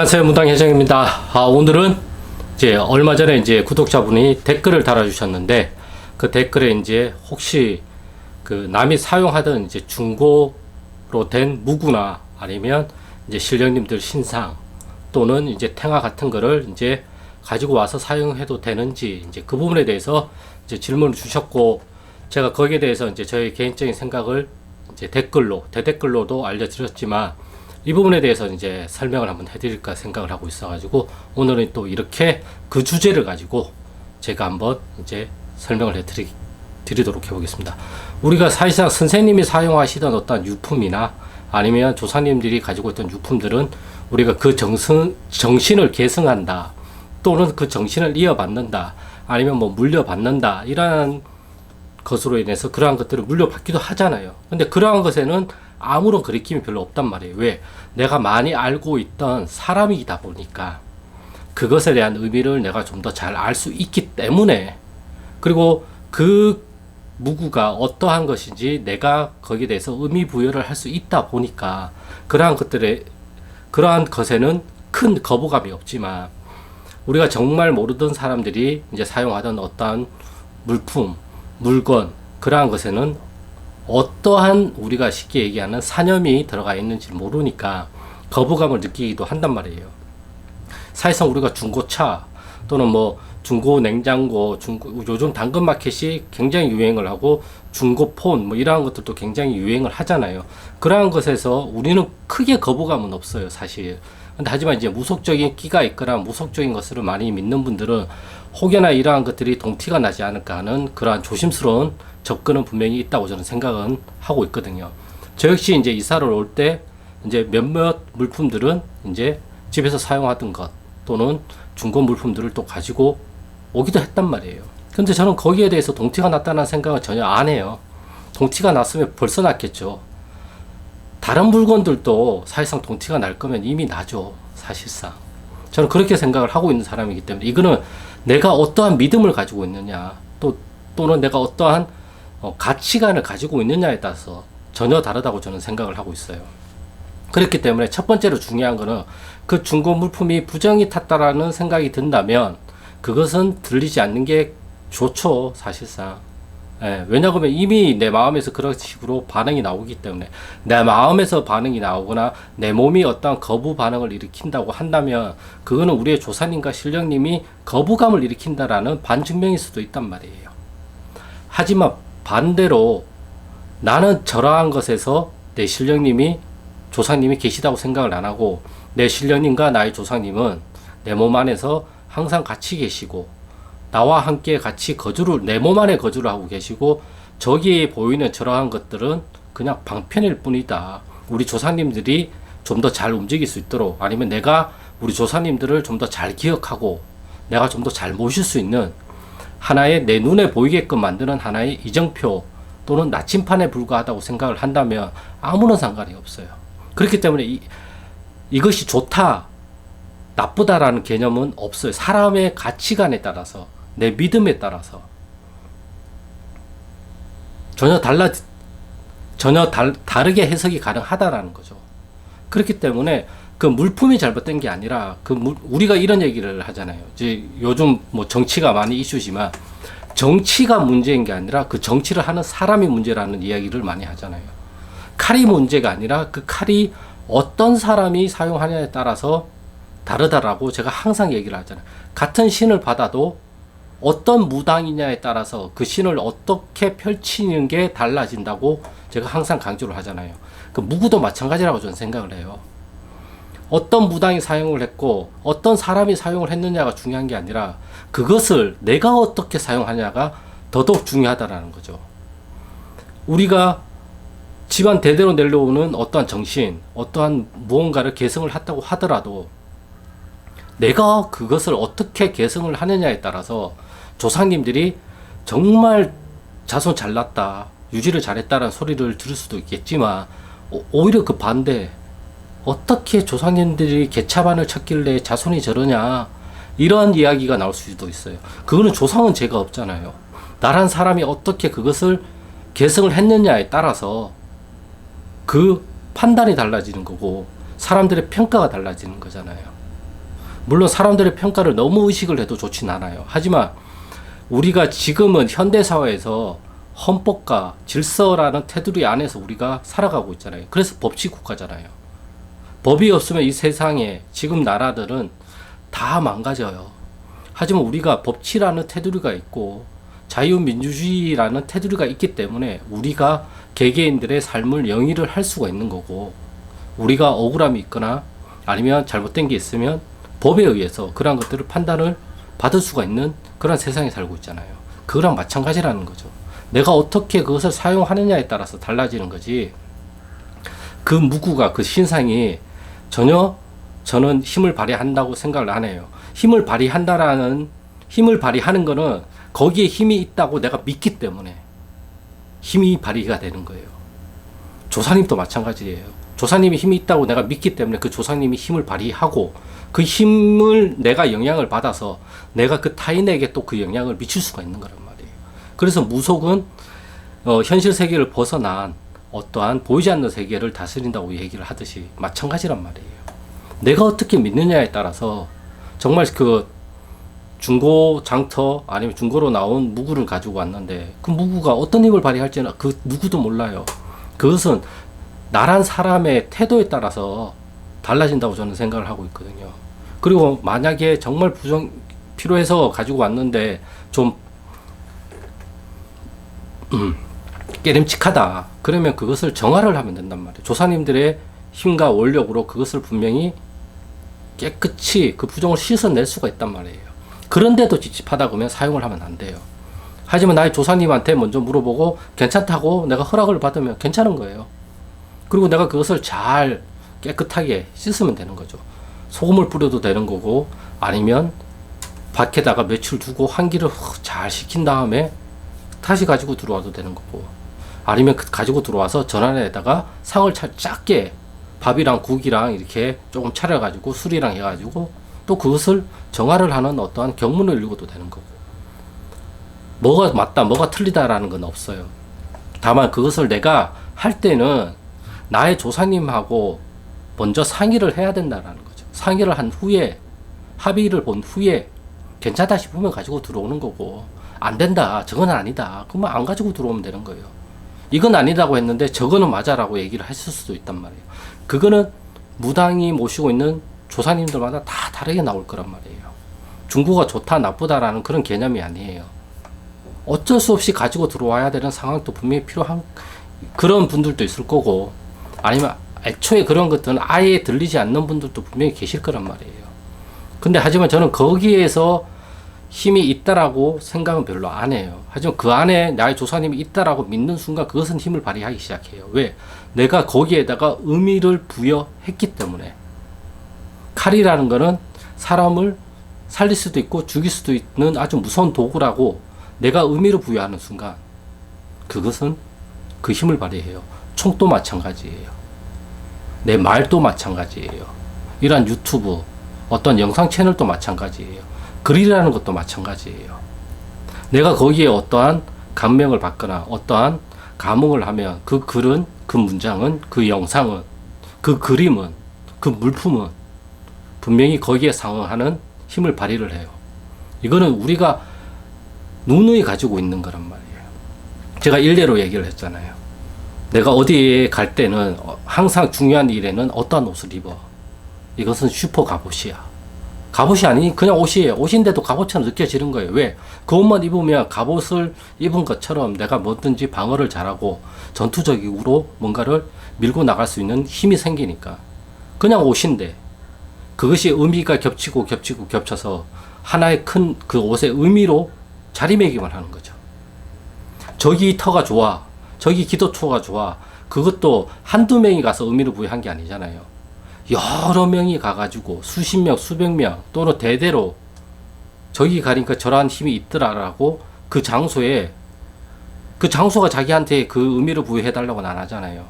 안녕하세요, 무당회장입니다. 오늘은 이제 얼마 전에 이제 구독자분이 댓글을 달아주셨는데, 그 댓글에 이제 혹시 그 남이 사용하던 이제 중고로 된 무구나 아니면 이제 신령님들 신상 또는 이제 탱화 같은 거를 이제 가지고 와서 사용해도 되는지 이제 그 부분에 대해서 이제 질문을 주셨고, 제가 거기에 대해서 이제 저의 개인적인 생각을 이제 댓글로, 대댓글로도 알려드렸지만, 이 부분에 대해서 이제 설명을 한번 해드릴까 생각을 하고 있어가지고, 오늘은 또 이렇게 그 주제를 가지고 제가 한번 이제 설명을 해드리도록 해보겠습니다. 우리가 사실상 선생님이 사용하시던 어떤 유품이나 아니면 조상님들이 가지고 있던 유품들은 우리가 그 정신을 계승한다, 또는 그 정신을 이어받는다, 아니면 뭐 물려받는다, 이러한 것으로 인해서 그러한 것들을 물려받기도 하잖아요. 근데 그러한 것에는 아무런 거리낌이 별로 없단 말이에요. 왜? 내가 많이 알고 있던 사람이다 보니까 그것에 대한 의미를 내가 좀 더 잘 알 수 있기 때문에, 그리고 그 무구가 어떠한 것인지 내가 거기에 대해서 의미 부여를 할 수 있다 보니까 그러한 것에는 큰 거부감이 없지만, 우리가 정말 모르던 사람들이 이제 사용하던 어떠한 물품, 물건, 그러한 것에는 어떠한 우리가 쉽게 얘기하는 사념이 들어가 있는지 모르니까 거부감을 느끼기도 한단 말이에요. 사실상 우리가 중고차 또는 뭐 중고 냉장고, 요즘 당근마켓이 굉장히 유행을 하고 중고폰 뭐 이러한 것들도 굉장히 유행을 하잖아요. 그러한 것에서 우리는 크게 거부감은 없어요, 사실. 근데 하지만 이제 무속적인 끼가 있거나 무속적인 것을 많이 믿는 분들은 혹여나 이러한 것들이 동티가 나지 않을까 하는 그러한 조심스러운 접근은 분명히 있다고 저는 생각은 하고 있거든요. 저 역시 이제 이사를 올 때 이제 몇몇 물품들은 이제 집에서 사용하던 것 또는 중고 물품들을 또 가지고 오기도 했단 말이에요. 근데 저는 거기에 대해서 동티가 났다는 생각은 전혀 안 해요. 동티가 났으면 벌써 났겠죠. 다른 물건들도 사실상 동티가 날 거면 이미 나죠, 사실상. 저는 그렇게 생각을 하고 있는 사람이기 때문에, 이거는 내가 어떠한 믿음을 가지고 있느냐, 또는 내가 어떠한 가치관을 가지고 있느냐에 따라서 전혀 다르다고 저는 생각을 하고 있어요. 그렇기 때문에 첫 번째로 중요한 거는 그 중고 물품이 부정이 탔다라는 생각이 든다면 그것은 들리지 않는 게 좋죠, 사실상. 왜냐하면 이미 내 마음에서 그런 식으로 반응이 나오기 때문에, 내 마음에서 반응이 나오거나 내 몸이 어떤 거부 반응을 일으킨다고 한다면 그거는 우리의 조사님과 신령님이 거부감을 일으킨다라는 반증명일 수도 있단 말이에요. 하지만 반대로 나는 저러한 것에서 내 신령님이, 조상님이 계시다고 생각을 안 하고, 내 신령님과 나의 조상님은 내 몸 안에서 항상 같이 계시고 나와 함께 같이 내 몸 안에 거주를 하고 계시고, 저기에 보이는 저러한 것들은 그냥 방편일 뿐이다. 우리 조상님들이 좀 더 잘 움직일 수 있도록, 아니면 내가 우리 조상님들을 좀 더 잘 기억하고 내가 좀 더 잘 모실 수 있는 하나의, 내 눈에 보이게끔 만드는 하나의 이정표 또는 나침판에 불과하다고 생각을 한다면 아무런 상관이 없어요. 그렇기 때문에 이것이 좋다, 나쁘다라는 개념은 없어요. 사람의 가치관에 따라서, 내 믿음에 따라서 전혀 다르게 해석이 가능하다라는 거죠. 그렇기 때문에 그 물품이 잘못된 게 아니라, 우리가 이런 얘기를 하잖아요. 이제 요즘 뭐 정치가 많이 이슈지만, 정치가 문제인 게 아니라 그 정치를 하는 사람이 문제라는 이야기를 많이 하잖아요. 칼이 문제가 아니라 그 칼이 어떤 사람이 사용하냐에 따라서 다르다라고 제가 항상 얘기를 하잖아요. 같은 신을 받아도 어떤 무당이냐에 따라서 그 신을 어떻게 펼치는 게 달라진다고 제가 항상 강조를 하잖아요. 그 무구도 마찬가지라고 저는 생각을 해요. 어떤 무당이 사용을 했고 어떤 사람이 사용을 했느냐가 중요한 게 아니라 그것을 내가 어떻게 사용하냐가 더더욱 중요하다라는 거죠. 우리가 집안 대대로 내려오는 어떠한 정신, 어떠한 무언가를 계승을 했다고 하더라도 내가 그것을 어떻게 계승을 하느냐에 따라서 조상님들이 정말 자손 잘났다, 유지를 잘했다라는 소리를 들을 수도 있겠지만, 오히려 그 반대, 어떻게 조상님들이 개차반을 쳤길래 자손이 저러냐, 이러한 이야기가 나올 수도 있어요. 그거는 조상은 죄가 없잖아요. 나란 사람이 어떻게 그것을 계승을 했느냐에 따라서 그 판단이 달라지는 거고 사람들의 평가가 달라지는 거잖아요. 물론 사람들의 평가를 너무 의식을 해도 좋진 않아요. 하지만 우리가 지금은 현대사회에서 헌법과 질서라는 테두리 안에서 우리가 살아가고 있잖아요. 그래서 법치 국가잖아요. 법이 없으면 이 세상에 지금 나라들은 다 망가져요. 하지만 우리가 법치라는 테두리가 있고 자유민주주의라는 테두리가 있기 때문에 우리가 개개인들의 삶을 영위를 할 수가 있는 거고, 우리가 억울함이 있거나 아니면 잘못된 게 있으면 법에 의해서 그러한 것들을 판단을 받을 수가 있는 그런 세상에 살고 있잖아요. 그거랑 마찬가지라는 거죠. 내가 어떻게 그것을 사용하느냐에 따라서 달라지는 거지, 그 무구가, 그 신상이 전혀 저는 힘을 발휘한다고 생각을 안 해요. 힘을 발휘하는 거는 거기에 힘이 있다고 내가 믿기 때문에 힘이 발휘가 되는 거예요. 조사님도 마찬가지예요. 조사님이 힘이 있다고 내가 믿기 때문에 그 조사님이 힘을 발휘하고, 그 힘을 내가 영향을 받아서 내가 그 타인에게 또 그 영향을 미칠 수가 있는 거란 말이에요. 그래서 무속은 현실 세계를 벗어난 어떠한 보이지 않는 세계를 다스린다고 얘기를 하듯이 마찬가지란 말이에요. 내가 어떻게 믿느냐에 따라서 정말 그 중고 장터 아니면 중고로 나온 무구를 가지고 왔는데 그 무구가 어떤 힘을 발휘할지는 그 누구도 몰라요. 그것은 나란 사람의 태도에 따라서 달라진다고 저는 생각을 하고 있거든요. 그리고 만약에 정말 필요해서 가지고 왔는데 좀 깨름칙하다, 그러면 그것을 정화를 하면 된단 말이에요. 조사님들의 힘과 원력으로 그것을 분명히 깨끗이 그 부정을 씻어낼 수가 있단 말이에요. 그런데도 찝찝하다 그러면 사용을 하면 안 돼요. 하지만 나의 조사님한테 먼저 물어보고 괜찮다고 내가 허락을 받으면 괜찮은 거예요. 그리고 내가 그것을 잘 깨끗하게 씻으면 되는 거죠. 소금을 뿌려도 되는 거고, 아니면 밖에다가 며칠 두고 환기를 잘 시킨 다음에 다시 가지고 들어와도 되는 거고, 아니면 가지고 들어와서 전환에다가 상을 작게 밥이랑 국이랑 이렇게 조금 차려가지고 술이랑 해가지고 또 그것을 정화를 하는 어떠한 경문을 읽어도 되는 거고, 뭐가 맞다 뭐가 틀리다라는 건 없어요. 다만 그것을 내가 할 때는 나의 조사님하고 먼저 상의를 해야 된다는 거죠. 상의를 한 후에, 합의를 본 후에 괜찮다 싶으면 가지고 들어오는 거고, 안 된다, 저건 아니다, 그러면 안 가지고 들어오면 되는 거예요. 이건 아니라고 했는데 저거는 맞아라고 얘기를 했을 수도 있단 말이에요. 그거는 무당이 모시고 있는 조사님들마다 다 다르게 나올 거란 말이에요. 중국어가 좋다 나쁘다라는 그런 개념이 아니에요. 어쩔 수 없이 가지고 들어와야 되는 상황도 분명히 필요한 그런 분들도 있을 거고, 아니면 애초에 그런 것들은 아예 들리지 않는 분들도 분명히 계실 거란 말이에요. 근데 하지만 저는 거기에서 힘이 있다라고 생각은 별로 안 해요. 하지만 그 안에 나의 조사님이 있다라고 믿는 순간 그것은 힘을 발휘하기 시작해요. 왜? 내가 거기에다가 의미를 부여했기 때문에. 칼이라는 거는 사람을 살릴 수도 있고 죽일 수도 있는 아주 무서운 도구라고 내가 의미를 부여하는 순간 그것은 그 힘을 발휘해요. 총도 마찬가지예요. 내 말도 마찬가지예요. 이러한 유튜브, 어떤 영상 채널도 마찬가지예요. 글이라는 것도 마찬가지예요. 내가 거기에 어떠한 감명을 받거나 어떠한 감흥을 하면 그 글은, 그 문장은, 그 영상은, 그 그림은, 그 물품은 분명히 거기에 상응하는 힘을 발휘를 해요. 이거는 우리가 누누이 가지고 있는 거란 말이에요. 제가 일례로 얘기를 했잖아요. 내가 어디에 갈 때는 항상 중요한 일에는 어떠한 옷을 입어. 이것은 슈퍼 갑옷이야. 갑옷이 아니 그냥 옷이에요. 옷인데도 갑옷처럼 느껴지는 거예요. 왜? 그 옷만 입으면 갑옷을 입은 것처럼 내가 뭐든지 방어를 잘하고 전투적으로 뭔가를 밀고 나갈 수 있는 힘이 생기니까. 그냥 옷인데 그것이 의미가 겹쳐서 하나의 큰 그 옷의 의미로 자리매김을 하는 거죠. 저기 터가 좋아, 저기 기도초가 좋아, 그것도 한두 명이 가서 의미를 부여한 게 아니잖아요. 여러 명이 가가지고 수십 명, 수백 명 또는 대대로 저기 가니까 저러한 힘이 있더라라고 그 장소에, 그 장소가 자기한테 그 의미를 부여해달라고는 안 하잖아요.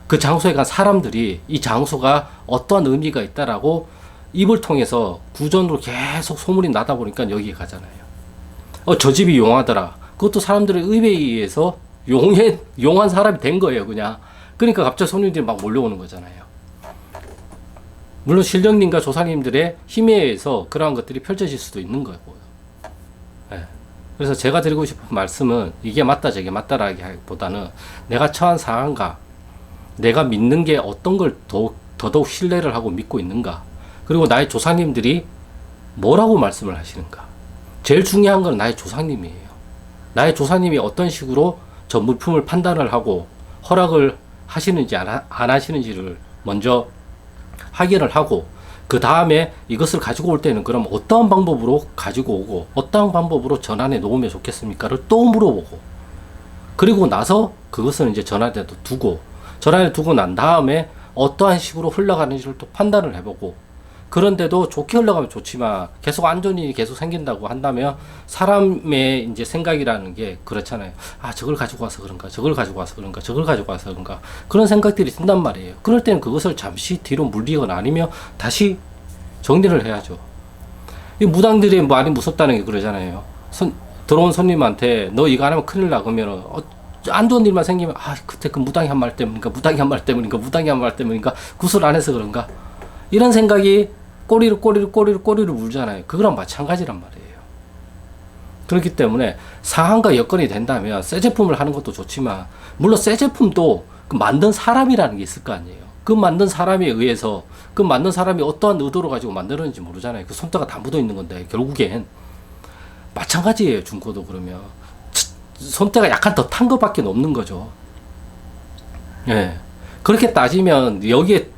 그 장소에 간 사람들이 이 장소가 어떠한 의미가 있다라고 입을 통해서 구전으로 계속 소문이 나다 보니까 여기에 가잖아요. 저 집이 용하더라. 그것도 사람들의 의뢰에 의해서 용한 사람이 된 거예요, 그냥. 그러니까 갑자기 손님들이 막 몰려오는 거잖아요. 물론 신령님과 조상님들의 힘에 의해서 그러한 것들이 펼쳐질 수도 있는 거고요. 예. 그래서 제가 드리고 싶은 말씀은 이게 맞다 저게 맞다라기보다는 내가 처한 상황과 내가 믿는 게 어떤 걸 더더욱 신뢰를 하고 믿고 있는가, 그리고 나의 조상님들이 뭐라고 말씀을 하시는가. 제일 중요한 건 나의 조상님이에요. 나의 조상님이 어떤 식으로 저 물품을 판단을 하고 허락을 하시는지 안 하시는지를 먼저 확인을 하고, 그 다음에 이것을 가지고 올 때는 그럼 어떠한 방법으로 가지고 오고 어떠한 방법으로 전환해 놓으면 좋겠습니까를 또 물어보고, 그리고 나서 그것을 이제 전환해 두고 난 다음에 어떠한 식으로 흘러가는지를 또 판단을 해보고, 그런데도 좋게 흘러가면 좋지만 계속 안전이 계속 생긴다고 한다면 사람의 이제 생각이라는 게 그렇잖아요. 아, 저걸 가지고 와서 그런가, 저걸 가지고 와서 그런가, 저걸 가지고 와서 그런가, 그런 생각들이 든단 말이에요. 그럴 때는 그것을 잠시 뒤로 물리거나 아니면 다시 정리를 해야죠. 이 무당들이 많이 무섭다는 게 그러잖아요. 들어온 손님한테 너 이거 안 하면 큰일 나 그러면은 안 좋은 일만 생기면 아, 그때 그 무당이 한 말 때문인가, 무당이 한 말 때문인가, 구슬 안 해서 그런가, 이런 생각이 꼬리를 물잖아요. 그거랑 마찬가지란 말이에요. 그렇기 때문에 상황과 여건이 된다면 새 제품을 하는 것도 좋지만, 물론 새 제품도 그 만든 사람이라는 게 있을 거 아니에요. 그 만든 사람에 의해서, 그 만든 사람이 어떠한 의도를 가지고 만들었는지 모르잖아요. 그 손때가 다 묻어 있는 건데 결국엔 마찬가지예요. 중고도 그러면 손때가 약간 더 탄 것밖에 없는 거죠. 예. 그렇게 따지면 여기에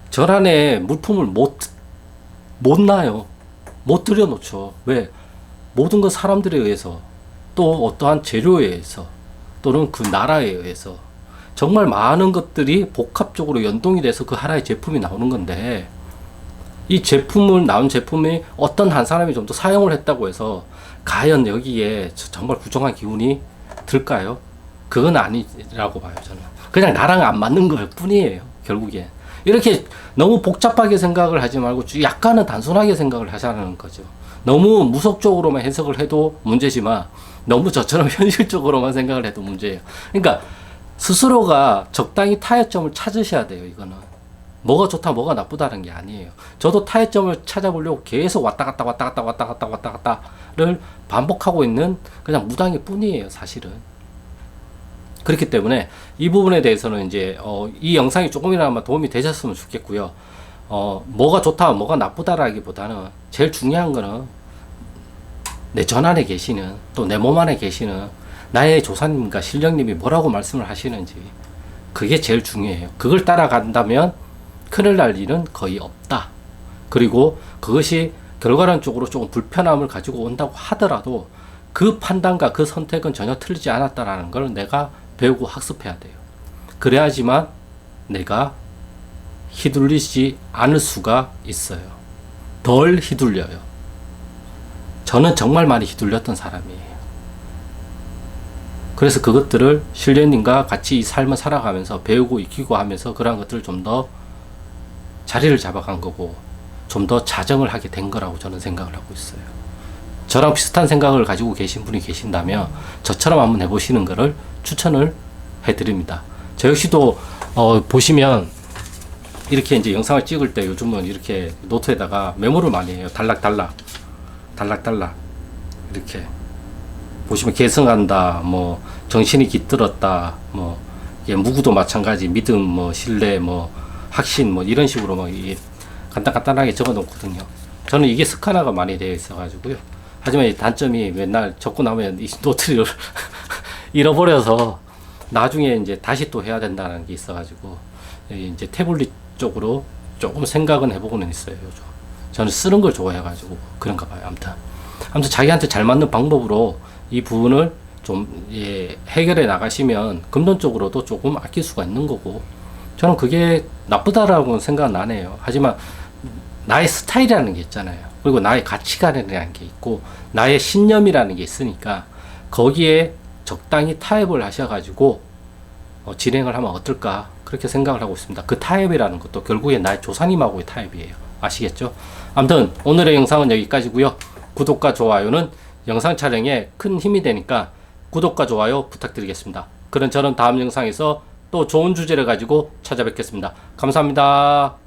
전환에 물품을 못 놔요. 못 들여놓죠. 왜? 모든 건 사람들에 의해서, 또 어떠한 재료에 의해서, 또는 그 나라에 의해서 정말 많은 것들이 복합적으로 연동이 돼서 그 하나의 제품이 나오는 건데, 이 나온 제품이 어떤 한 사람이 좀 더 사용을 했다고 해서 과연 여기에 정말 부정한 기운이 들까요? 그건 아니라고 봐요, 저는. 그냥 나랑 안 맞는 걸 뿐이에요, 결국에. 이렇게 너무 복잡하게 생각을 하지 말고 약간은 단순하게 생각을 하자는 거죠. 너무 무속적으로만 해석을 해도 문제지만 너무 저처럼 현실적으로만 생각을 해도 문제예요. 그러니까 스스로가 적당히 타협점을 찾으셔야 돼요. 이거는 뭐가 좋다 뭐가 나쁘다는 게 아니에요. 저도 타협점을 찾아보려고 계속 왔다 갔다를 반복하고 있는 그냥 무당일 뿐이에요, 사실은. 그렇기 때문에 이 부분에 대해서는 이제 이 영상이 조금이나마 도움이 되셨으면 좋겠고요. 뭐가 좋다 뭐가 나쁘다라기보다는 제일 중요한 거는 내 전안에 계시는, 또 내 몸 안에 계시는 나의 조사님과 신령님이 뭐라고 말씀을 하시는지, 그게 제일 중요해요. 그걸 따라간다면 큰일 날 일은 거의 없다. 그리고 그것이 결과론적으로 조금 불편함을 가지고 온다고 하더라도 그 판단과 그 선택은 전혀 틀리지 않았다라는 걸 내가 배우고 학습해야 돼요. 그래야지만 내가 휘둘리지 않을 수가 있어요. 덜 휘둘려요. 저는 정말 많이 휘둘렸던 사람이에요. 그래서 그것들을 신뢰님과 같이 이 삶을 살아가면서 배우고 익히고 하면서 그런 것들을 좀 더 자리를 잡아간 거고, 좀 더 자정을 하게 된 거라고 저는 생각을 하고 있어요. 저랑 비슷한 생각을 가지고 계신 분이 계신다면 저처럼 한번 해보시는 거를 추천을 해드립니다. 저 역시도 보시면 이렇게 이제 영상을 찍을 때 요즘은 이렇게 노트에다가 메모를 많이 해요. 달락달락 이렇게 보시면 계승한다, 뭐 정신이 깃들었다, 뭐 무구도 마찬가지, 믿음, 뭐 신뢰, 뭐 확신, 뭐 이런 식으로 뭐 간단하게 적어놓거든요. 저는 이게 습관화가 많이 되어 있어가지고요. 하지만 이 단점이 맨날 적고 나면 이 노트를 잃어버려서 나중에 이제 다시 또 해야 된다는 게 있어가지고 이제 태블릿 쪽으로 조금 생각은 해보고는 있어요. 요즘 저는 쓰는 걸 좋아해가지고 그런가 봐요. 아무튼 자기한테 잘 맞는 방법으로 이 부분을 좀 해결해 나가시면 금전적으로도 조금 아낄 수가 있는 거고, 저는 그게 나쁘다라고는 생각은 안 해요. 하지만 나의 스타일이라는 게 있잖아요. 그리고 나의 가치관이라는 게 있고 나의 신념이라는 게 있으니까 거기에 적당히 타협을 하셔가지고 진행을 하면 어떨까, 그렇게 생각을 하고 있습니다. 그 타협이라는 것도 결국에 나의 조상님하고의 타협이에요. 아시겠죠? 아무튼 오늘의 영상은 여기까지고요. 구독과 좋아요는 영상 촬영에 큰 힘이 되니까 구독과 좋아요 부탁드리겠습니다. 그럼 저는 다음 영상에서 또 좋은 주제를 가지고 찾아뵙겠습니다. 감사합니다.